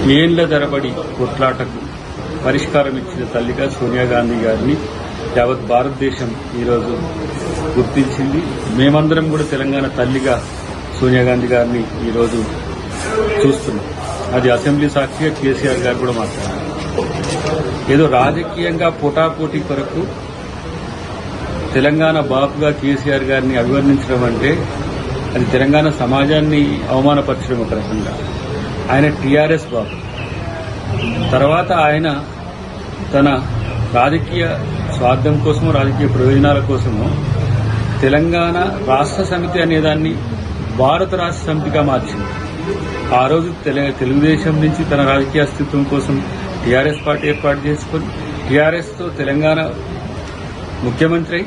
ఏళ్ల తరబడి కొట్లాటకు పరిష్కారం ఇచ్చిన తల్లిగా సోనియా గాంధీ గారిని యావత్ భారతదేశం ఈరోజు గుర్తించింది. మేమందరం కూడా తెలంగాణ తల్లిగా సోనియా గాంధీ గారిని ఈరోజు చూస్తున్నాం. అది అసెంబ్లీ సాక్షిగా కేసీఆర్ గారు కూడా మాట్లాడారు. ఏదో రాజకీయంగా పోటాపోటీ కొరకు తెలంగాణ బాపుగా కేసీఆర్ గారిని అభివర్ణించడం అంటే అది తెలంగాణ సమాజాన్ని అవమానపరచడం ఒక రకంగా. ఆయన టీఆర్ఎస్ బాపు. తర్వాత ఆయన తన రాజకీయ స్వార్థం కోసమో రాజకీయ ప్రయోజనాల కోసమో తెలంగాణ రాష్ట్ర సమితి అనేదాన్ని భారత రాష్ట్ర సమితిగా మార్చింది. ఆ రోజు తెలుగుదేశం నుంచి తన రాజకీయ అస్తిత్వం కోసం టీఆర్ఎస్ పార్టీ ఏర్పాటు చేసుకుని టీఆర్ఎస్తో తెలంగాణ ముఖ్యమంత్రి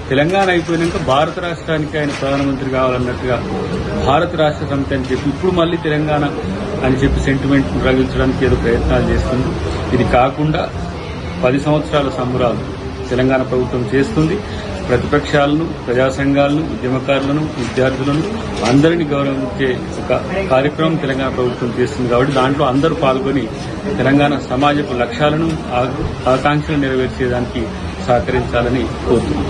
తెలంగాణ అయిపోయినాక భారత రాష్ట్రానికి ఆయన ప్రధానమంత్రి కావాలన్నట్టుగా భారత రాష్ట్ర సమితి అని చెప్పి ఇప్పుడు మళ్లీ తెలంగాణ అని చెప్పి సెంటిమెంట్ రగిలించడానికి ఏదో ప్రయత్నాలు చేస్తుంది. ఇది కాకుండా 10 సంవత్సరాల సంబరాలు తెలంగాణ ప్రభుత్వం చేస్తుంది. ప్రతిపక్షాలను, ప్రజా సంఘాలను, ఉద్యమకారులను, విద్యార్థులను అందరినీ గౌరవించే ఒక కార్యక్రమం తెలంగాణ ప్రభుత్వం చేస్తుంది. కాబట్టి దాంట్లో అందరూ పాల్గొని తెలంగాణ సమాజపు లక్ష్యాలను, ఆకాంక్షలు నెరవేర్చేదానికి సహకరించాలని కోరుతున్నాం.